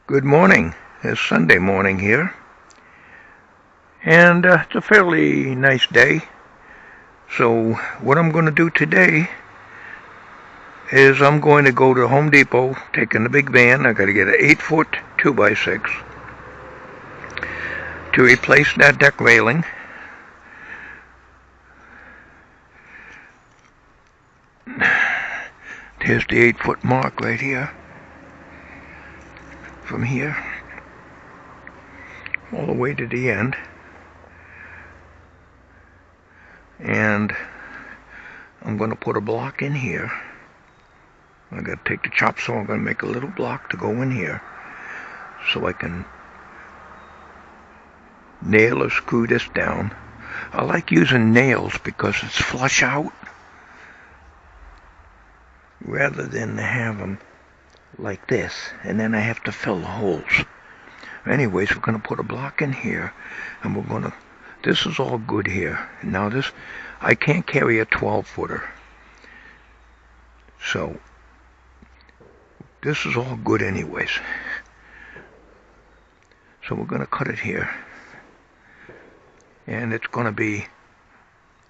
Good morning. It's Sunday morning here, and it's a fairly nice day. So what I'm going to do today is I'm going to go to Home Depot, taking the big van. I got to get an 8-foot 2x6 to replace that deck railing. Here's the 8-foot mark right here. From here all the way to the end, and I'm going to put a block in here. I'm going to take the chop saw. I'm going to make a little block to go in here so I can nail or screw this down. I like using nails because it's flush out rather than have them like this, and then I have to fill the holes. Anyways, we're going to put a block in here, and we're going to, this is all good here. Now this, I can't carry a 12-footer. So, this is all good anyways. So we're going to cut it here. And it's going to be,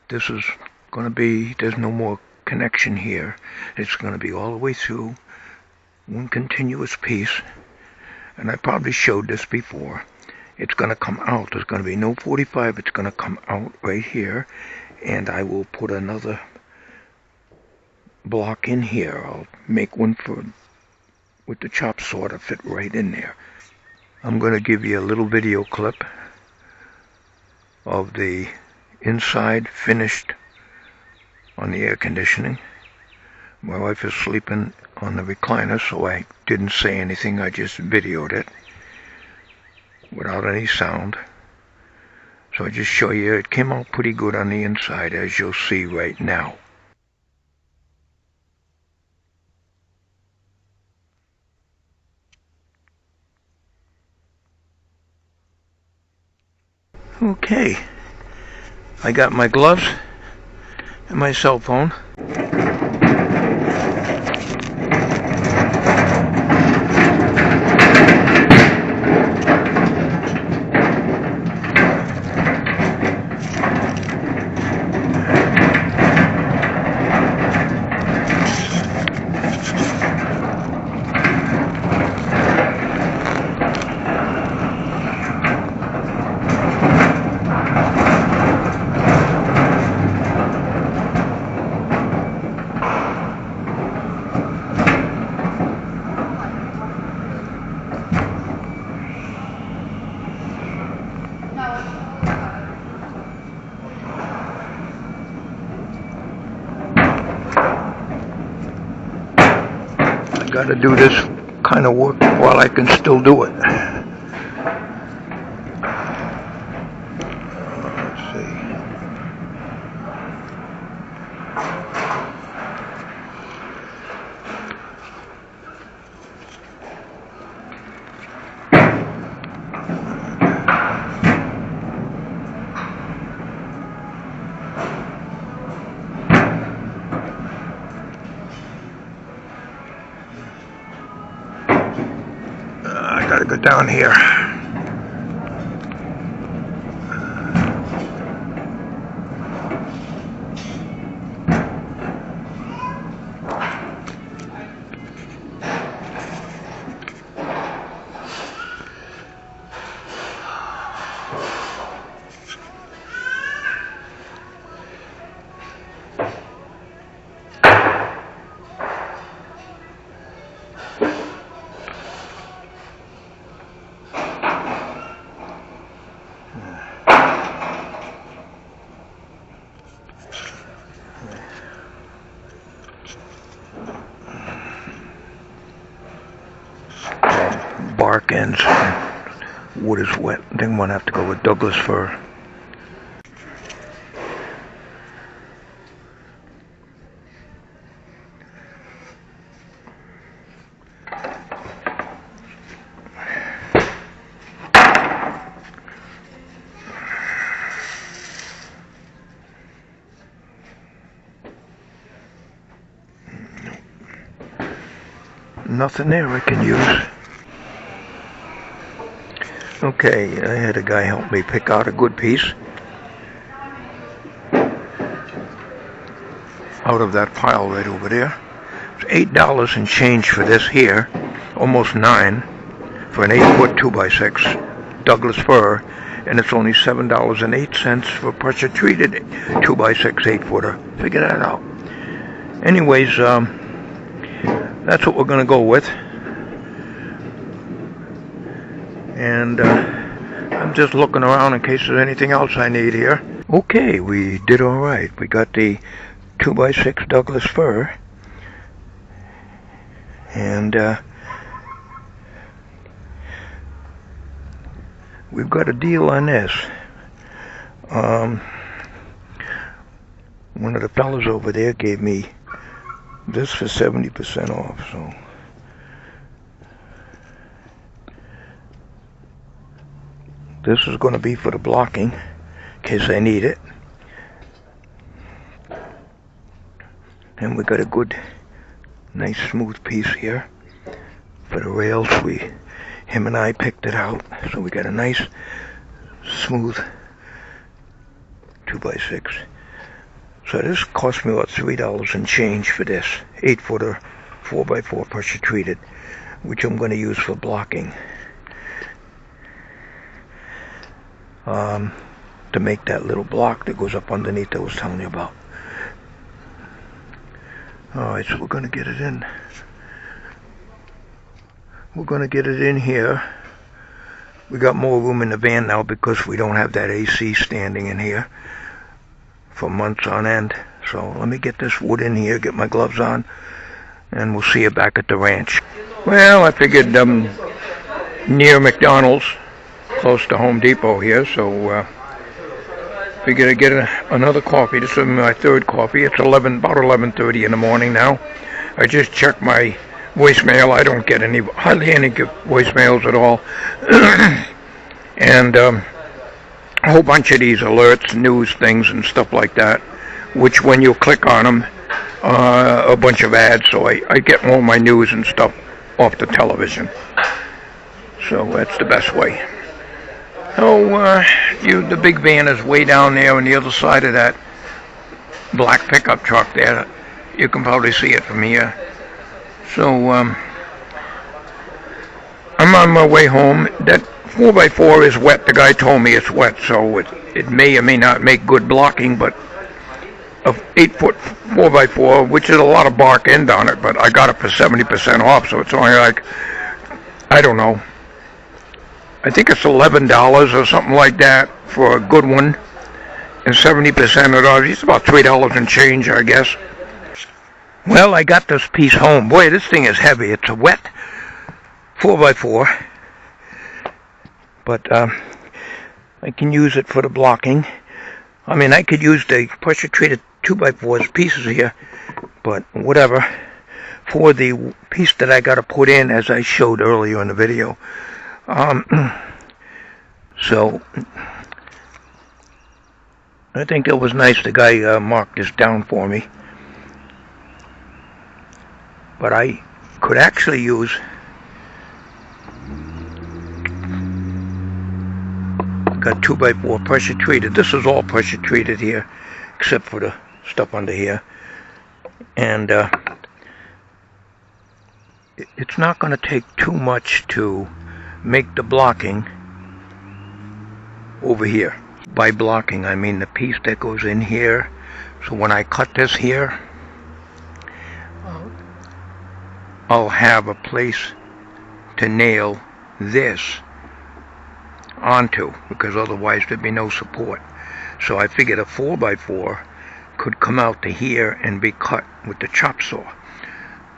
this is going to be, there's no more connection here. It's going to be all the way through. One continuous piece, and I probably showed this before. It's going to come out. There's going to be no 45. It's going to come out right here, and I will put another block in here. I'll make one with the chop saw to fit right in there. I'm going to give you a little video clip of the inside finished on the air conditioning. My wife is sleeping on the recliner, so I didn't say anything. I just videoed it without any sound. So I just show you it came out pretty good on the inside, as you'll see right now. Okay, I got my gloves and my cell phone. Got to do this kind of work while I can still do it. Let's see. Gotta go down here. Bark ends. Wood is wet. Then I'm gonna have to go with Douglas fir. Nothing there I can use. Okay, I had a guy help me pick out a good piece out of that pile right over there. It's $8 and change for this here, almost $9 for an 8-foot 2x6 Douglas fir, and it's only $7.08 for pressure treated 2x6 8-footer. Figure that out. Anyways, that's what we're gonna go with. And I'm just looking around in case there's anything else I need here. Okay, we did all right. We got the 2x6 Douglas fir, and we've got a deal on this. One of the fellas over there gave me this for 70% off, so this is going to be for the blocking in case I need it. And we got a good, nice smooth piece here for the rails. Him and I picked it out, so we got a nice smooth 2x6. So this cost me about $3 and change for this 8-footer 4x4 pressure treated, which I'm going to use for blocking. To make that little block that goes up underneath that I was telling you about. Alright, so we're going to get it in. We're going to get it in here. We got more room in the van now because we don't have that AC standing in here for months on end. So let me get this wood in here, get my gloves on, and we'll see you back at the ranch. Well, I figured near McDonald's, close to Home Depot here, so figured I'd get another coffee. This is my third coffee. It's about 11:30 in the morning now. I just checked my voicemail. I don't get hardly any voicemails at all. And a whole bunch of these alerts, news things and stuff like that, which when you click on them, a bunch of ads, so I get more of my news and stuff off the television. So that's the best way. Oh, the big van is way down there on the other side of that black pickup truck there. You can probably see it from here. So, I'm on my way home. That 4x4 is wet. The guy told me it's wet, so it may or may not make good blocking, but a 8-foot 4x4, which is a lot of bark end on it, but I got it for 70% off, so it's only like, I don't know, I think it's $11 or something like that for a good one, and 70% of it, it's about $3 and change, I guess. Well, I got this piece home. Boy, this thing is heavy. It's a wet 4x4, but I can use it for the blocking. I mean, I could use the pressure-treated 2x4's pieces here, but whatever. For the piece that I got to put in, as I showed earlier in the video, so I think it was nice the guy marked this down for me. But I could actually use got 2x4 pressure treated. This is all pressure treated here, except for the stuff under here. And it's not going to take too much to make the blocking over here. By blocking, I mean the piece that goes in here. So when I cut this here, I'll have a place to nail this onto, because otherwise there'd be no support. So I figured a 4x4 could come out to here and be cut with the chop saw.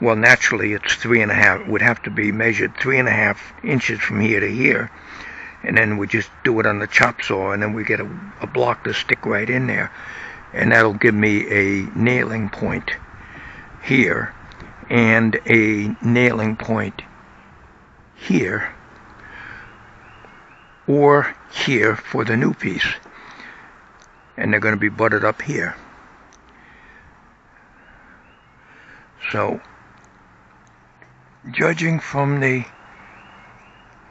Well, naturally it's 3.5. It would have to be measured 3.5 inches from here to here, and then we just do it on the chop saw, and then we get a block to stick right in there, and that'll give me a nailing point here and a nailing point here, or here for the new piece, and they're going to be butted up here. So judging from the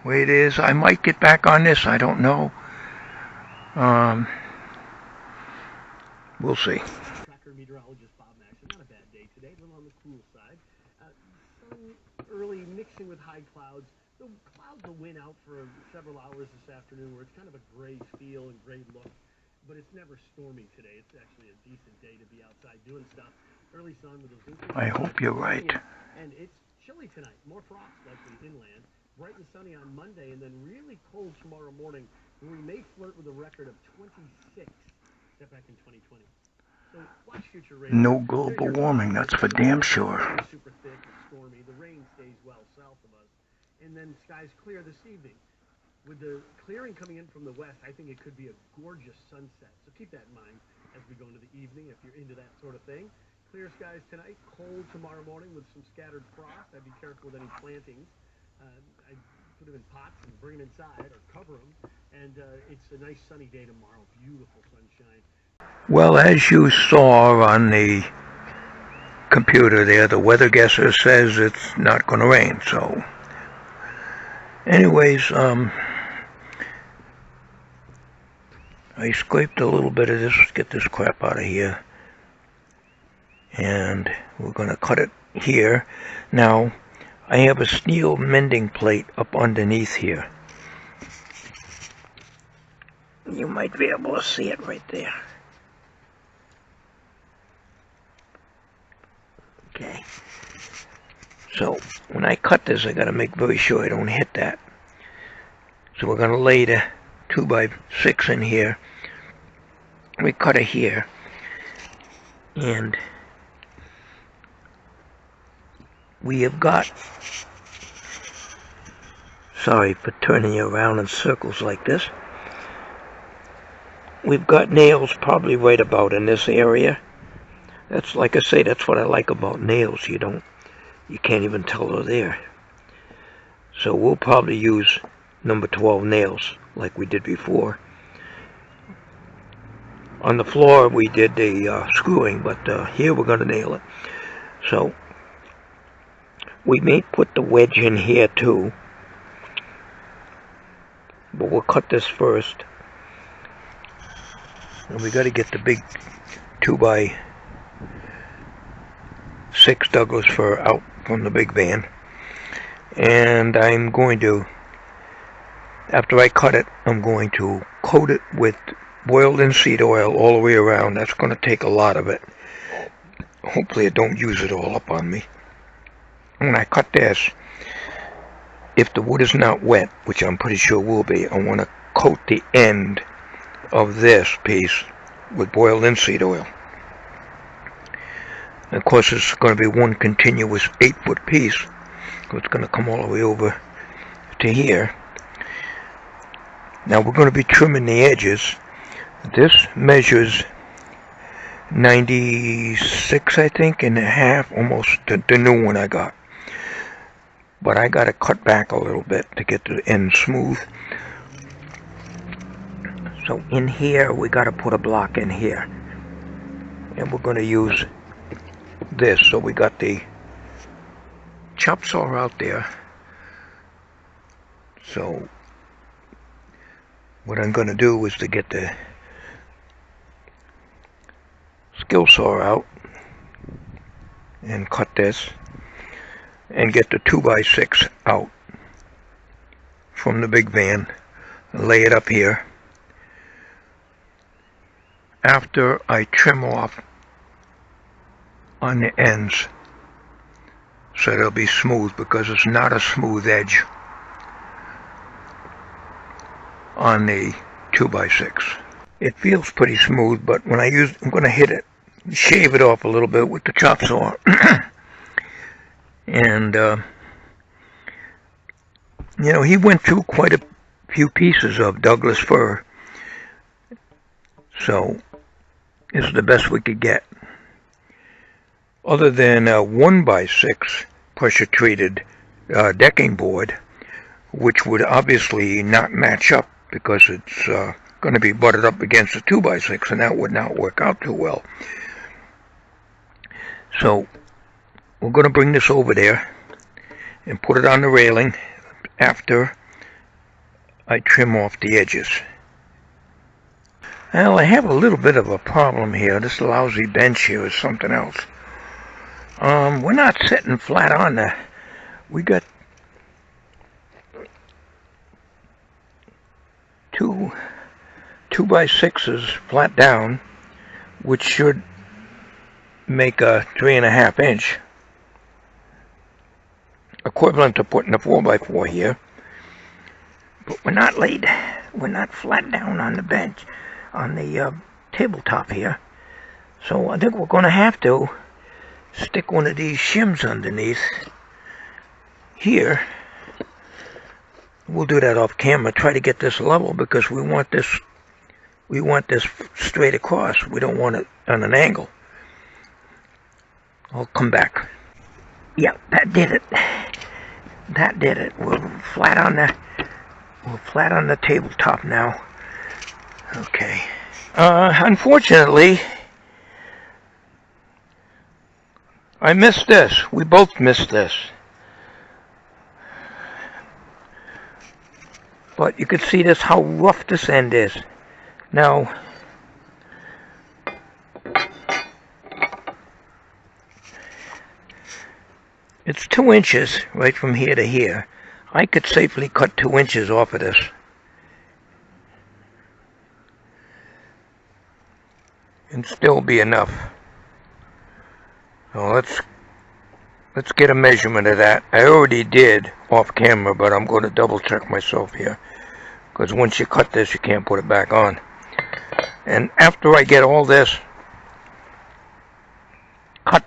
way it is. I might get back on this. I don't know. We'll see. Meteorologist Bob Maxson. Not a bad day today. A little on the cool side. Sun early mixing with high clouds. The clouds will win out for several hours this afternoon, where it's kind of a gray feel and gray look. But it's never stormy today. It's actually a decent day to be outside doing stuff. Early sun with those. I hope you're right. And it's chilly tonight. More frost likely inland. Bright and sunny on Monday, and then really cold tomorrow morning, where we may flirt with a record of 26. Step back in 2020. So watch future radar. No global warming, that's for damn sure. Super thick and stormy. The rain stays well south of us. And then skies clear this evening. With the clearing coming in from the west, I think it could be a gorgeous sunset. So keep that in mind as we go into the evening if you're into that sort of thing. Clear skies tonight, cold tomorrow morning with some scattered frost. I'd be careful with any plantings. I'd put them in pots and bring them inside or cover them. And it's a nice sunny day tomorrow. Beautiful sunshine. Well, as you saw on the computer there, the weather guesser says it's not going to rain. So, anyways, I scraped a little bit of this. Get this crap out of here. And we're going to cut it here. Now, I have a steel mending plate up underneath here. You might be able to see it right there. Okay. So, when I cut this, I got to make very sure I don't hit that. So we're going to lay the 2x6 in here. We cut it here. And we have got, sorry for turning you around in circles like this. We've got nails probably right about in this area. That's, like I say, that's what I like about nails. You can't even tell they're there. So we'll probably use number 12 nails like we did before. On the floor we did the screwing, but here we're going to nail it. So we may put the wedge in here too, but we'll cut this first. And we got to get the big 2x6 Douglas fir out from the big van. And I'm going to, after I cut it, I'm going to coat it with boiled linseed oil all the way around. That's going to take a lot of it. Hopefully I don't use it all up on me. When I cut this, if the wood is not wet, which I'm pretty sure will be, I want to coat the end of this piece with boiled linseed oil. And of course it's going to be one continuous 8-foot piece, so it's going to come all the way over to here. Now we're going to be trimming the edges. This measures 96, I think, and a half, almost the new one I got. But I got to cut back a little bit to get the end smooth. So in here, we got to put a block in here. And we're going to use this. So we got the chop saw out there. So what I'm going to do is to get the skill saw out and cut this and get the 2x6 out from the big van and lay it up here. After I trim off on the ends so it'll be smooth, because it's not a smooth edge on the 2x6. It feels pretty smooth, but when I'm going to hit it, shave it off a little bit with the chop saw. And you know, he went through quite a few pieces of Douglas fir, so this is the best we could get. Other than a 1x6 pressure treated decking board, which would obviously not match up because it's going to be butted up against a 2x6, and that would not work out too well. So we're going to bring this over there and put it on the railing after I trim off the edges. Well, I have a little bit of a problem here. This lousy bench here is something else. We're not sitting flat on there. We got two 2x6s flat down, which should make a 3.5 inch, equivalent to putting a 4x4 here. But we're not flat down on the bench, on the tabletop here. So I think we're going to have to stick one of these shims underneath here. We'll do that off camera. Try to get this level because we want this straight across. We don't want it on an angle. I'll come back. Yeah, that did it. That did it. We're flat on the tabletop now. Okay. Unfortunately, I missed this. We both missed this. But you can see this, how rough this end is. Now, it's 2 inches right from here to here. I could safely cut 2 inches off of this. And still be enough. So let's get a measurement of that. I already did off camera, but I'm going to double check myself here. Because once you cut this, you can't put it back on. And after I get all this cut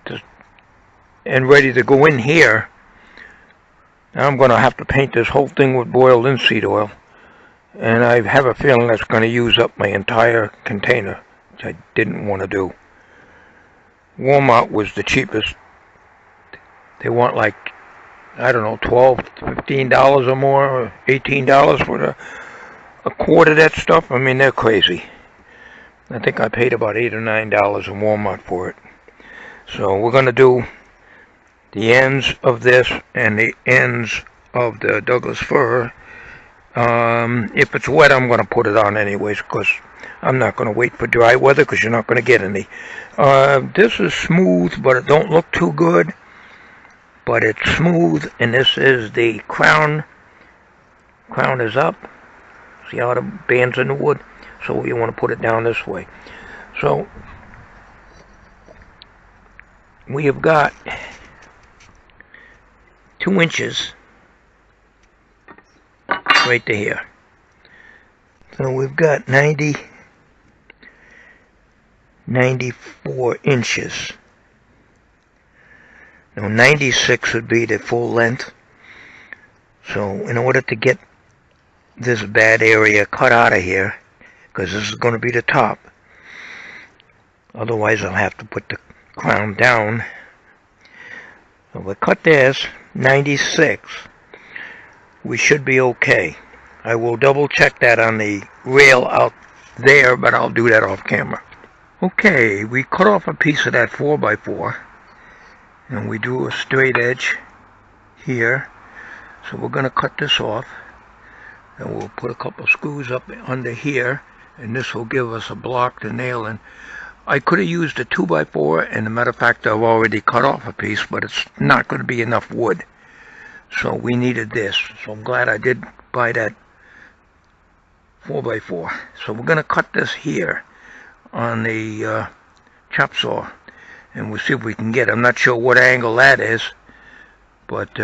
and ready to go in here, now I'm going to have to paint this whole thing with boiled linseed oil. And I have a feeling that's going to use up my entire container, which I didn't want to do. Walmart was the cheapest. They want like, I don't know, $12, $15 or more, or $18 for a quart of that stuff. I mean, they're crazy. I think I paid about $8 or $9 in Walmart for it. So we're going to do the ends of this and the ends of the Douglas fir. If it's wet, I'm going to put it on anyways, because I'm not going to wait for dry weather, because you're not going to get any. This is smooth, but it don't look too good. But it's smooth, and this is the crown. Crown is up. See how the band's in the wood? So you want to put it down this way. So we have got 2 inches right to here. So we've got 94 inches. Now 96 would be the full length. So in order to get this bad area cut out of here, because this is going to be the top, otherwise I'll have to put the crown down. So we cut this 96. We should be okay. I will double check that on the rail out there, but I'll do that off camera. Okay, we cut off a piece of that 4x4, and we drew a straight edge here. So we're going to cut this off, and we'll put a couple screws up under here, and this will give us a block to nail in. I could have used a 2x4, and as a matter of fact, I've already cut off a piece, but it's not going to be enough wood. So we needed this. So I'm glad I did buy that 4x4. So we're going to cut this here on the chop saw, and we'll see if we can get it. I'm not sure what angle that is, but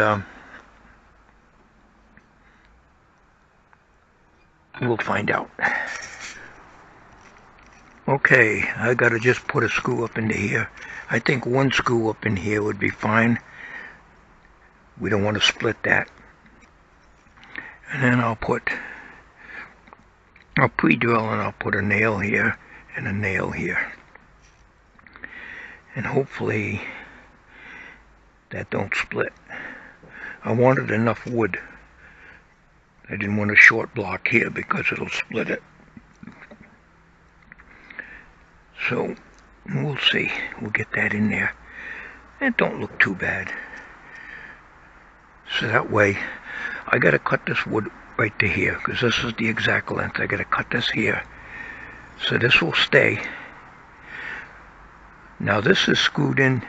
we'll find out. Okay, I gotta just put a screw up into here. I think one screw up in here would be fine. We don't want to split that. And then I'll pre-drill, and I'll put a nail here and a nail here. And hopefully that don't split. I wanted enough wood. I didn't want a short block here because it'll split it. So we'll see. We'll get that in there. It don't look too bad. So that way, I gotta cut this wood right to here, because this is the exact length. I got to cut this here, so this will stay. Now this is screwed in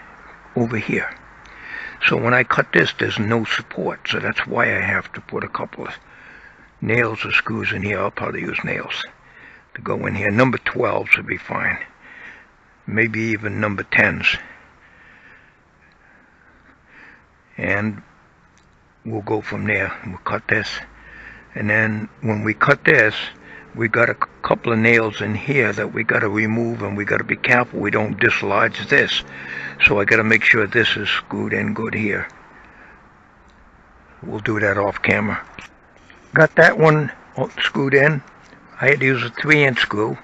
over here, so when I cut this, there's no support, so that's why I have to put a couple of nails or screws in here. I'll probably use nails to go in here. Number 12s would be fine, maybe even number 10s, and we'll go from there. We'll cut this, and then when we cut this, we got a couple of nails in here that we got to remove, and we got to be careful we don't dislodge this. So I got to make sure this is screwed in good here. We'll do that off camera. Got that one screwed in. I had to use a 3-inch screw.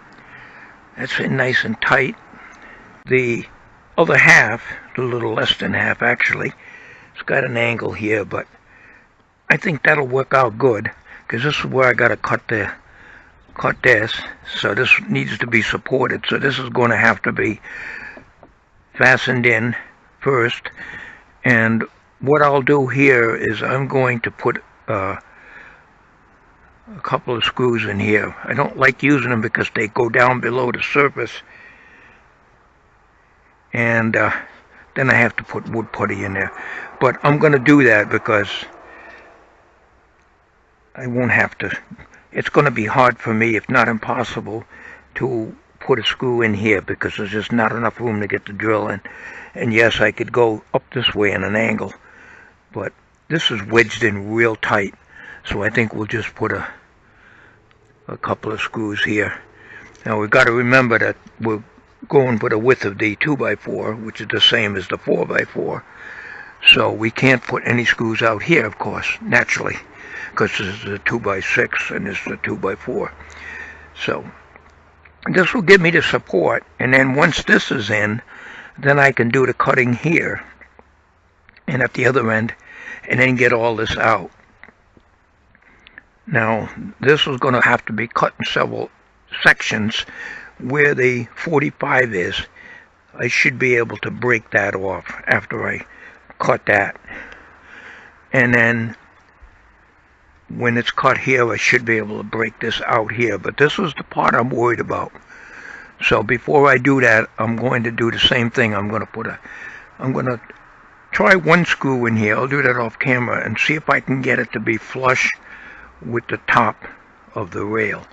That's in nice and tight. The other half, a little less than half actually, it's got an angle here, but I think that'll work out good, because this is where I got to cut this, so this needs to be supported, so this is going to have to be fastened in first. And what I'll do here is I'm going to put a couple of screws in here. I don't like using them because they go down below the surface, and then I have to put wood putty in there, but I'm going to do that because I won't have to. It's going to be hard for me, if not impossible, to put a screw in here because there's just not enough room to get the drill in. And yes, I could go up this way in an angle, but this is wedged in real tight, so I think we'll just put a couple of screws here. Now we've got to remember that we're going with a width of the 2x4, which is the same as the 4x4, so we can't put any screws out here, of course, naturally, because this is a 2x6 and this is a 2x4. So this will give me the support, and then once this is in, then I can do the cutting here and at the other end, and then get all this out. Now this is going to have to be cut in several sections. Where the 45 is, I should be able to break that off after I cut that, and then when it's cut here, I should be able to break this out here. But this is the part I'm worried about. So before I do that, I'm going to do the same thing. I'm going to try one screw in here. I'll do that off camera and see if I can get it to be flush with the top of the rail.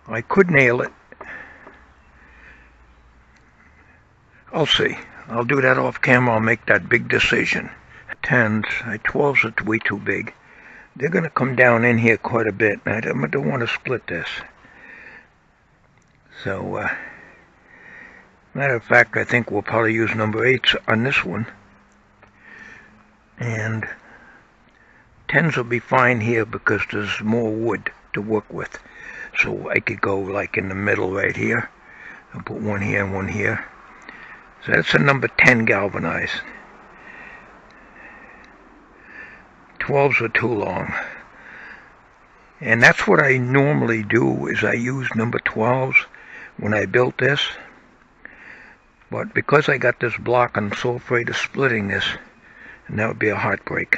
I could nail it. I'll see. I'll do that off camera. I'll make that big decision. 10s, 12s are way too big. They're going to come down in here quite a bit. I don't want to split this. So, matter of fact, I think we'll probably use number 8s on this one. And 10s will be fine here because there's more wood to work with. So I could go like in the middle right here. I'll put one here and one here. So that's a number 10 galvanized. 12s are too long. And that's what I normally do, is I use number 12s when I built this. But because I got this block, I'm so afraid of splitting this, and that would be a heartbreak.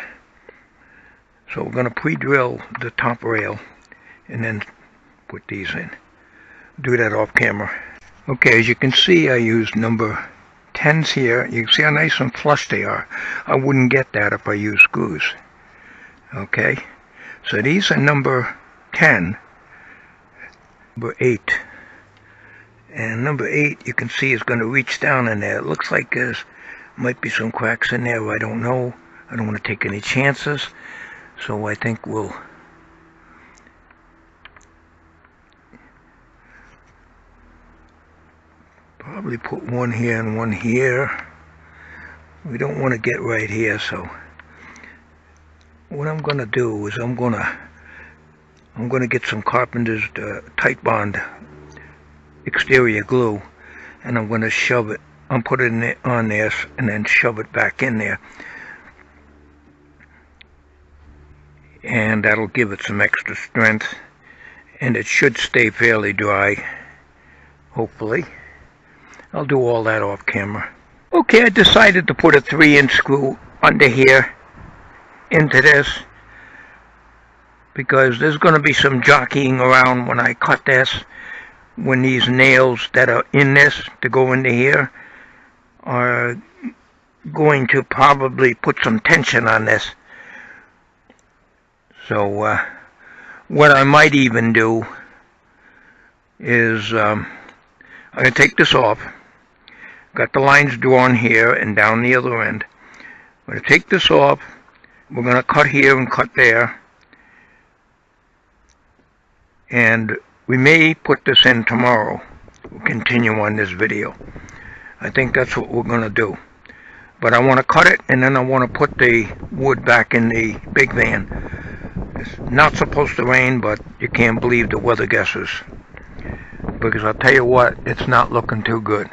So we're going to pre-drill the top rail and then put these in. Do that off camera. Okay, as you can see, I used number 10s here. You can see how nice and flush they are. I wouldn't get that if I used screws. Okay, so these are number 10, number 8. And number 8, you can see, is going to reach down in there. It looks like there might be some cracks in there. I don't know. I don't want to take any chances. So I think we'll probably put one here and one here. We don't want to get right here, so what I'm going to do is I'm going to get some Carpenter's tight bond exterior glue, and I'm going to shove it. I'll put it on there and then shove it back in there, and that'll give it some extra strength, and it should stay fairly dry, hopefully. I'll do all that off camera. Okay, I decided to put a 3-inch screw under here, into this because there's going to be some jockeying around when I cut this, when these nails that are in this to go into here are going to probably put some tension on this. So what I might even do is I'm going to take this off. Got the lines drawn here and down the other end. I'm going to take this off. We're going to cut here and cut there. And we may put this in tomorrow. We'll continue on this video. I think that's what we're going to do. But I want to cut it, and then I want to put the wood back in the big van. It's not supposed to rain, but you can't believe the weather guesses. Because I'll tell you what, it's not looking too good.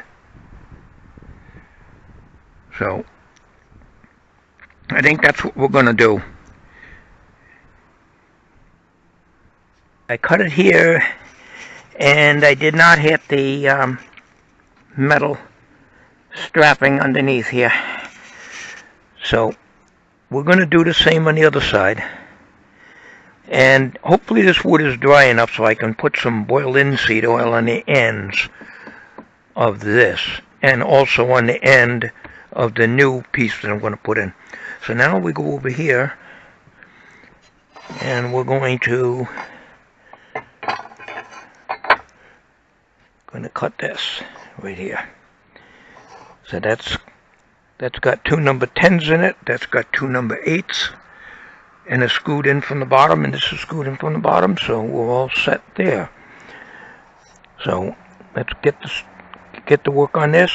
So, I think that's what we're going to do. I cut it here, and I did not hit the metal strapping underneath here. So, we're going to do the same on the other side. And hopefully this wood is dry enough so I can put some boiled linseed oil on the ends of this. And also on the end of the new piece that I'm going to put in. So now we go over here. And we're going to cut this right here. So that's got two number 10s in it. That's got two number 8s. And it's screwed in from the bottom, and this is screwed in from the bottom, so we're all set there. So let's get to work on this.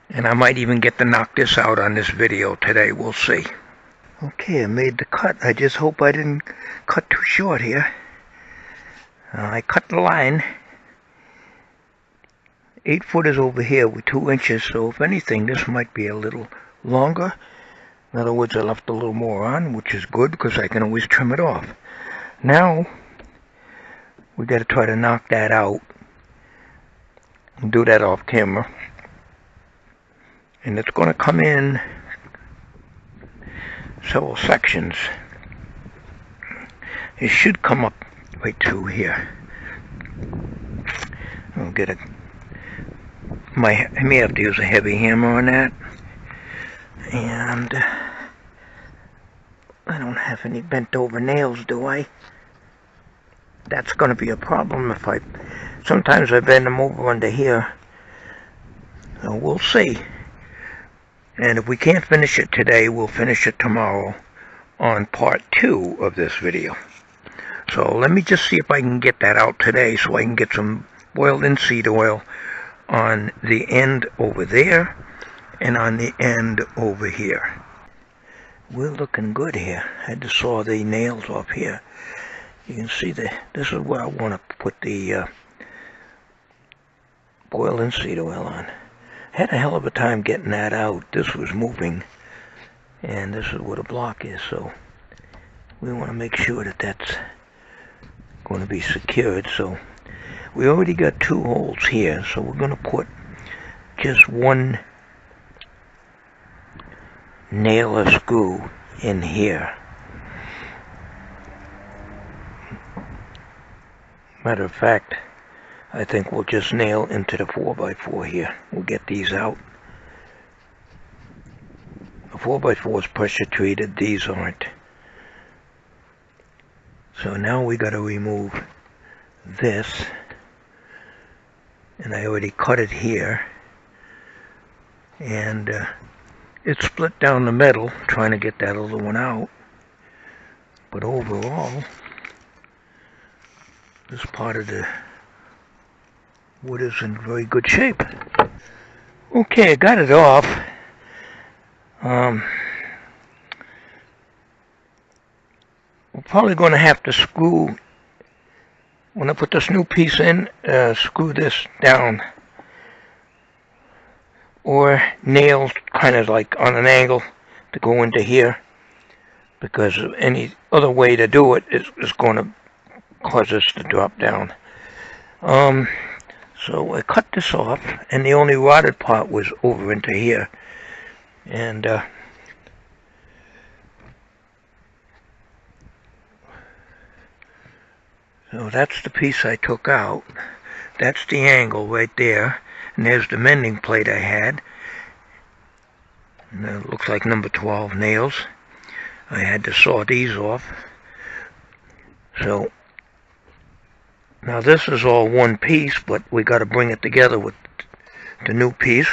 And I might even get to knock this out on this video today. We'll see. Okay, I made the cut. I just hope I didn't cut too short here. I cut the line. 8 foot is over here with 2 inches, so if anything, this might be a little longer. In other words, I left a little more on, which is good because I can always trim it off. Now, we got to try to knock that out and do that off camera. And it's going to come in several sections. It should come up right through here. I'll get a. I may have to use a heavy hammer on that. And I don't have any bent over nails, do I? That's going to be a problem if sometimes I bend them over under here. So we'll see. And if we can't finish it today, we'll finish it tomorrow on part 2 of this video. So let me just see if I can get that out today so I can get some boiled linseed oil on the end over there and on the end over here. We're looking good here. I had to saw the nails off here. You can see this is where I want to put the boiled linseed oil on. Had a hell of a time getting that out. This was moving, and this is where the block is, so we want to make sure that that's going to be secured. So we already got 2 holes here, so we're going to put just 1 nail or screw in here. Matter of fact, I think we'll just nail into the 4x4 here. We'll get these out. The 4x4 is pressure treated, these aren't. So now we got to remove this. And I already cut it here. And it's split down the middle, trying to get that other one out. But overall, this part of the wood is in very good shape. Okay, I got it off. We're probably going to have to screw, when I put this new piece in, screw this down. Or nails kind of like on an angle to go into here. Because any other way to do it is going to cause this to drop down. So I cut this off, and the only rotted part was over into here. And So that's the piece I took out. That's the angle right there. And there's the mending plate I had. And it looks like number 12 nails. I had to saw these off. So now this is all one piece, but we got to bring it together with the new piece.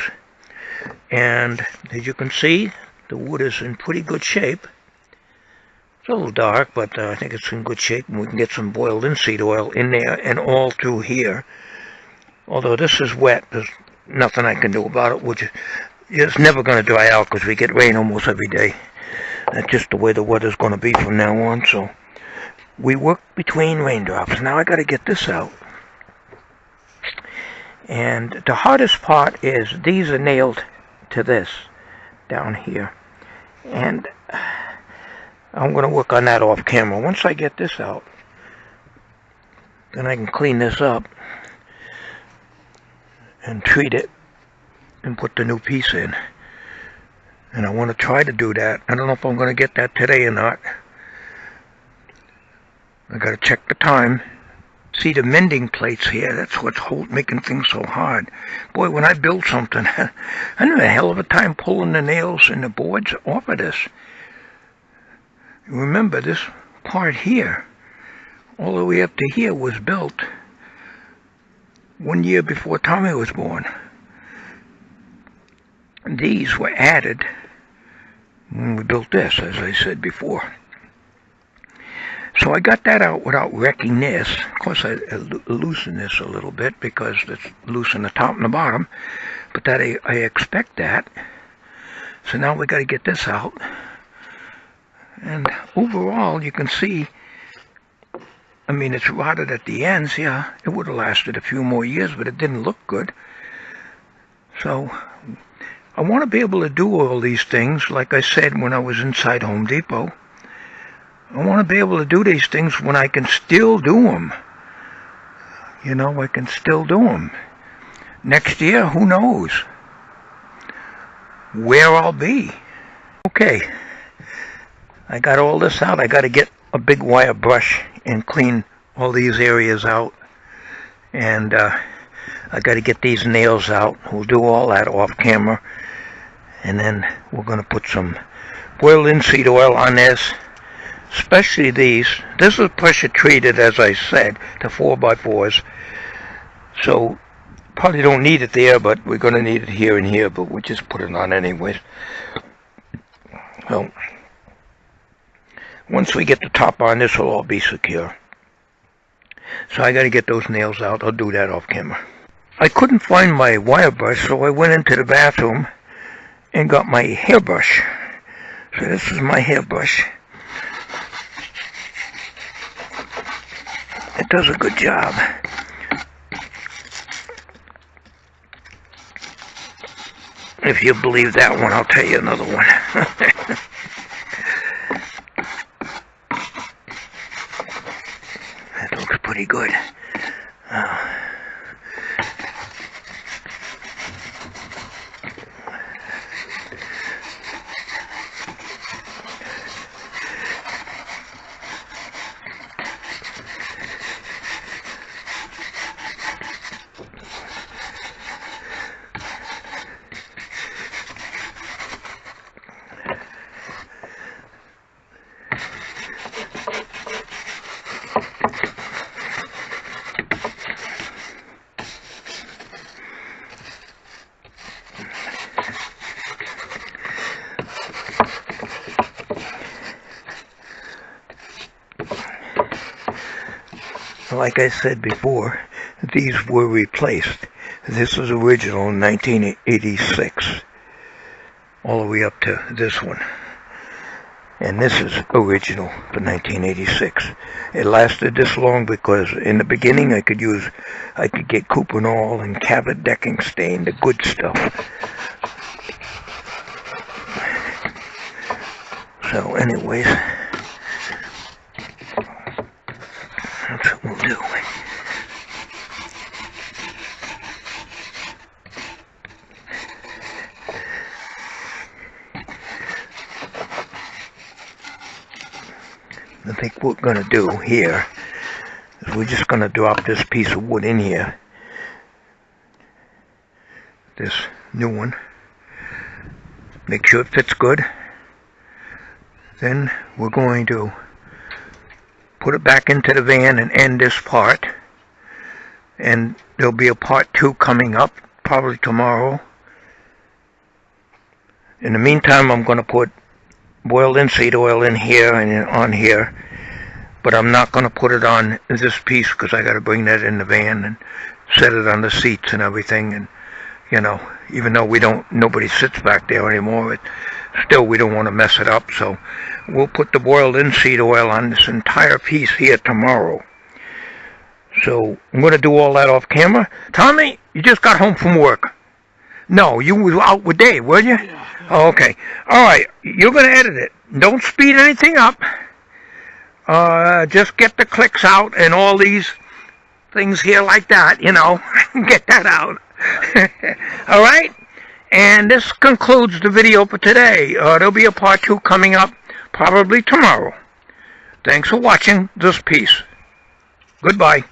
And as you can see, the wood is in pretty good shape. It's a little dark, but I think it's in good shape, and we can get some boiled linseed oil in there and all through here. Although this is wet, there's nothing I can do about it, which is never going to dry out because we get rain almost every day. That's just the way the weather's going to be from now on, so we work between raindrops. Now I got to get this out. And the hardest part is these are nailed to this down here. And I'm going to work on that off camera. Once I get this out, then I can clean this up and treat it and put the new piece in. And I want to try to do that. I don't know if I'm going to get that today or not. I got to check the time. See the mending plates here, that's what's making things so hard. Boy, when I build something, I have a hell of a time pulling the nails and the boards off of this. Remember, this part here, all the way up to here, was built 1 year before Tommy was born. These were added when we built this, as I said before. So I got that out without wrecking this. Of course, I loosened this a little bit because it's loose in the top and the bottom. But that I expect that. So now we got to get this out. And overall, you can see, I mean, it's rotted at the ends. Yeah, it would have lasted a few more years, but it didn't look good. So I want to be able to do all these things, like I said when I was inside Home Depot. I want to be able to do these things when I can still do them. You know, I can still do them. Next year, who knows where I'll be. Okay, I got all this out. I got to get a big wire brush and clean all these areas out. And I got to get these nails out. We'll do all that off camera. And then we're going to put some boiled linseed oil on this. Especially these. This is pressure treated, as I said, to 4x4s. So probably don't need it there, but we're going to need it here and here, but we'll just put it on anyways. So once we get the top on, this will all be secure. So I got to get those nails out. I'll do that off camera. I couldn't find my wire brush, so I went into the bathroom and got my hairbrush. So this is my hairbrush. It does a good job. If you believe that one, I'll tell you another one. That looks pretty good. Like I said before, these were replaced. This was original in 1986, all the way up to this one. And this is original for 1986. It lasted this long because in the beginning I could get Cuprinol and Cabot decking stain, the good stuff. So anyways, that's what we'll do. I think what we're going to do here is So we're just going to drop this piece of wood in here. This new one. Make sure it fits good. Then we're going to put it back into the van and end this part. And there'll be a part 2 coming up, probably tomorrow. In the meantime, I'm going to put boiled linseed oil in here and on here. But I'm not going to put it on this piece because I got to bring that in the van and set it on the seats and everything. And, you know, even though nobody sits back there anymore, still we don't want to mess it up. So we'll put the boiled linseed oil on this entire piece here tomorrow. So I'm going to do all that off camera. Tommy, you just got home from work. No, you were out with Dave, were you? Yeah. Oh, okay. All right, you're going to edit it. Don't speed anything up. Just get the clicks out and all these things here like that, you know. Get that out. All right? And this concludes the video for today. There'll be a part 2 coming up probably tomorrow. Thanks for watching this piece. Goodbye.